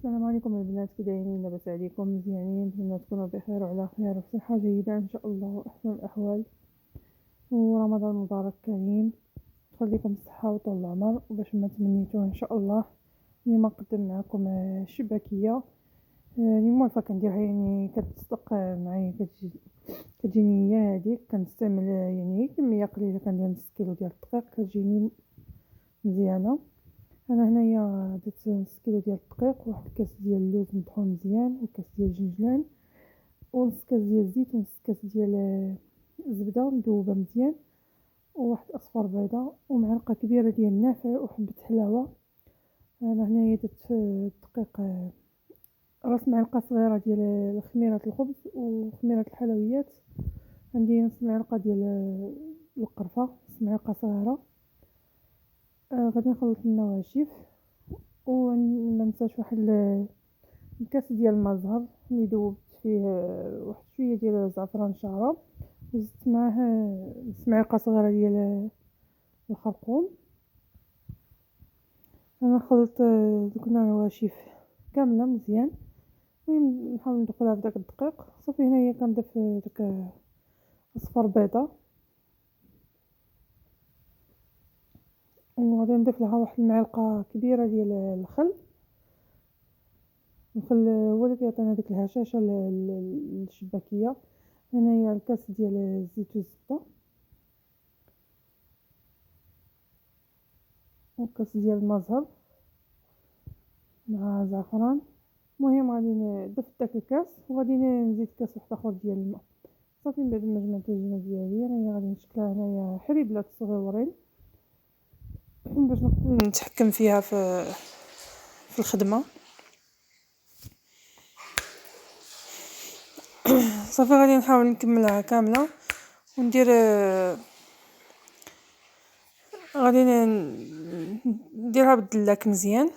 السلام عليكم البنات، كي دايرين؟ لاباس عليكم؟ مزيانين؟ نتمنى تكونوا بخير وعلى خير وفي صحه جيده ان شاء الله واحسن الاحوال. ورمضان مبارك كريم، تدخل لكم الصحه وطول العمر وباش ما تمنيتوه ان شاء الله. اليوم نقدم معكم الشباكيه. اليوم موالفه كنديرها، يعني كتصدق معايا، كتجيني هي هذيك. كنستعمل يعني كميه قليله، كندير نص كيلو ديال الدقيق، كتجيني مزيانه. انا هنايا درت نص كيلو ديال الدقيق، واحد الكاس ديال اللوز مطحون مزيان، وكاس ديال الجنجلان، ونص كاس ديال الزيت، ونص كاس ديال الزبده مذوبه مزيان، وواحد اصفر بيضه، ومعلقه كبيره ديال النافع، وحبه حلاوه. انا هنايا درت الدقيق راس معلقه صغيره ديال خميره الخبز وخميره الحلويات. عندي نص معلقه ديال القرفه، نص معلقه صغيره. غادي نخلط النواشف، ومننساش واحد الكاس ديال المزهر اللي ذوبت فيه واحد شويه ديال الزعفران شارب، وزدت معاه نص معلقه صغيره ديال الخرقوم. انا خلطت دوك النواشف كامله مزيان. المهم نحاول ندخلها في داك الدقيق. صافي هنايا كنضيف داك اصفر بيضه، وغادي نضيف لها واحد المعلقه كبيره ديال الخل. الخل هو اللي كيعطينا ديك الهشاشه للشباكيه. هنايا الكاس ديال الزيت والزبده، وكاس ديال المزهر مع زعفران. المهم غادي نضيف داك الكاس، وغادي نزيد كاس واحد اخر ديال الماء. صافي من بعد ما جمعت العجينه ديالي، راني غادي نشكلها هنايا حريبلات صغيورين باش نتحكم فيها في الخدمه. صافي غادي نحاول نكملها كامله وندير غادي نديرها بالدلاك مزيان.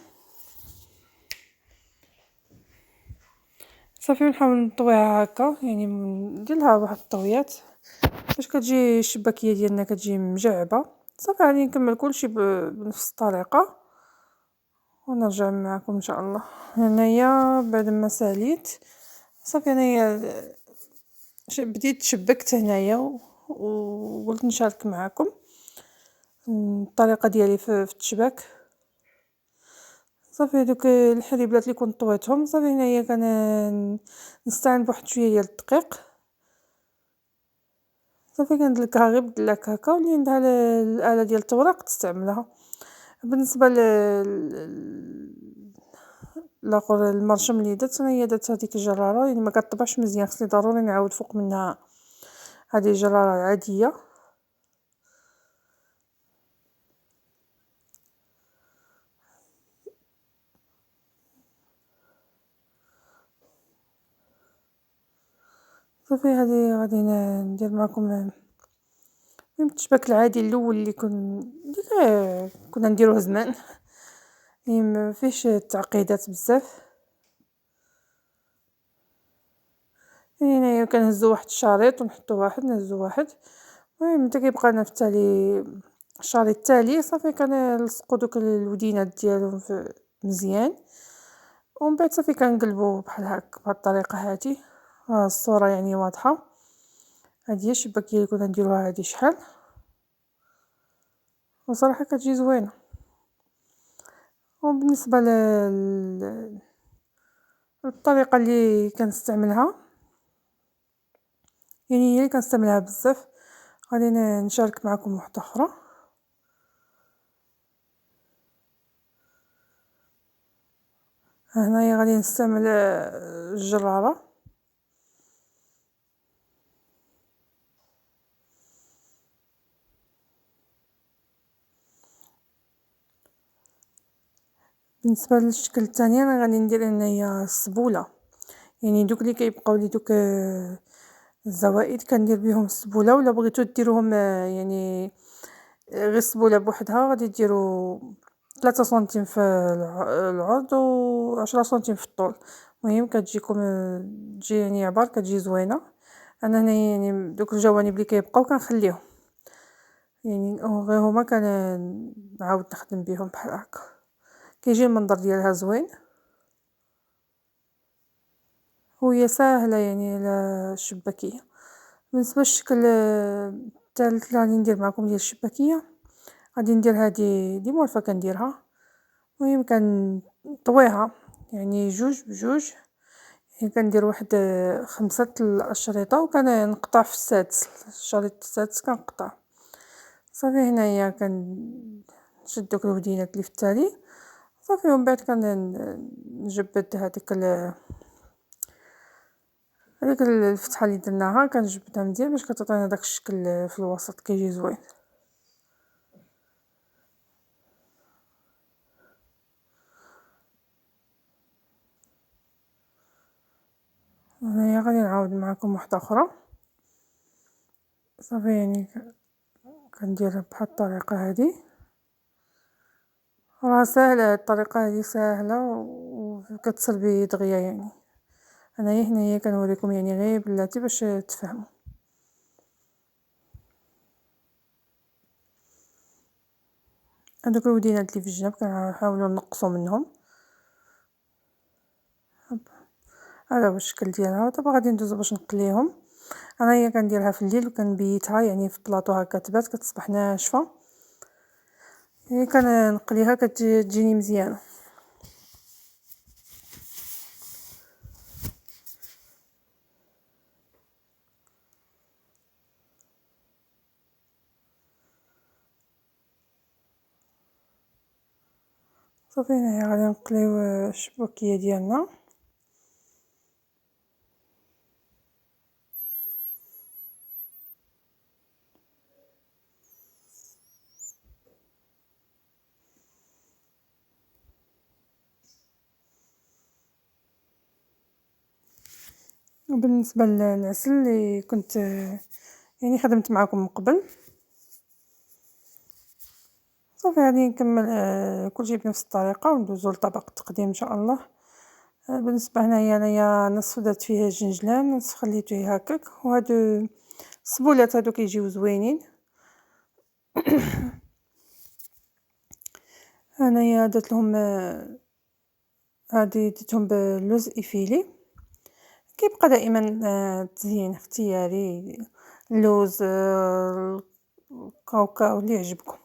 صافي نحاول نطويها هكا، يعني ندير لها واحد الطويات باش كتجي الشباكيه ديالنا كتجي مجعبه. صافي غادي نكمل كلشي بنفس الطريقه ونرجع معكم ان شاء الله. هنايا بعد ما ساليت صافي، هنايا بديت شبكت هنايا وقلت نشارك معكم الطريقه ديالي في التشباك. صافي دوك الحليبلات اللي كنت طويتهم، صافي هنايا نستعين بواحد شويه ديال الدقيق. صافي كندلكها غير بدلاك هكا، واللي عندها الاله ديال التوريق تستعملها. بالنسبه لاخر المرشم اللي درت، هي درت هذيك الجراره، يعني ما كطبعش مزيان، خصني ضروري نعاود فوق منها هذه الجراره العاديه. صافي هذه غادي ندير معكم التشباك العادي الاول اللي كنا نديروه زمان، يعني ما فيش تعقيدات بزاف. يعني هنايا كنهزو واحد الشريط ونحطو واحد، نهزو واحد، المهم حتى كيبقى لنا في التالي الشريط التالي. صافي كنلصقو دوك الودينات ديالهم مزيان، ومن بعد صافي كنقلبو بحال هكا بهاد الطريقه هذه. الصوره يعني واضحه. هذه هي الشباكيه اللي كنا نديروها هذه شحال، وصراحه كتجي زوينه. وبالنسبه للطريقه اللي كنستعملها، يعني هي اللي كنستعملها بزاف، غادي نشارك معكم واحده اخرى. هنايا غادي نستعمل الجراره. بالنسبه للشكل الثاني، انا غادي ندير هنايا السبوله، يعني دوك اللي كيبقاو لي دوك الزوائد كندير بهم السبوله. ولا بغيتو ديروهم يعني غير السبوله بوحدها، غادي ديروا 3 سنتيم في العرض و10 سنتيم في الطول. المهم كتجيكم تجي يعني عبار، كتجي زوينه. انا هنايا يعني دوك الجوانب اللي كيبقاو كنخليهم، يعني غير هما نعاود نخدم بهم بحال هكا، كيجي المنظر ديالها زوين. وهي ساهلة يعني على الشباكية. بالنسبة للشكل التالت اللي غادي ندير معاكم ديال الشباكية، غادي ندير هادي ديما واقفة كنديرها، المهم كنطويها يعني جوج بجوج، يعني كندير واحد 5 الأشرطة وكنقطع في السادس، الشريط السادس كنقطع، صافي هنايا كنشد دوك الودينات اللي في التالي صافي، ومن بعد كنجبد هاديك الفتحة اللي درناها كنجبدها مزيان باش كتعطينا داك الشكل في الوسط كيجي زوين. هنايا غادي نعاود معكم واحدة اخرى، صافي يعني كندير بحال الطريقة هادي، راه ساهلة الطريقة هادي ساهلة وكتسر بدغيا يعني، انايا هنايا كنوريكم يعني غير بلاتي باش تفهموا. هادوك الودينات اللي في الجناب كنحاولوا نقصوا منهم، هذا هو الشكل ديالها. ودابا غادي ندوزو باش نقليهم، انايا كنديرها في الليل وكنبيتها يعني في بلاطو هكا تبات كتصبح ناشفه، يعني كنقليها كتجيني مزيانه. صافي هنايا غادي نقليو الشباكيه ديالنا، وبالنسبه للعسل اللي كنت يعني خدمت معكم من قبل، صافي غادي نكمل كلشي بنفس الطريقه وندوزو لطبق التقديم ان شاء الله. بالنسبه انايا نصف درت فيه الجنجلان، نصف خليته هكاك، وهادو الصبولات هادو كيجيو زوينين. انايا درت لهم هادي درتهم باللوز ايفيلي، كيبقى دائما تزيين اختياري، اللوز الكاوكاو اللي يعجبكم.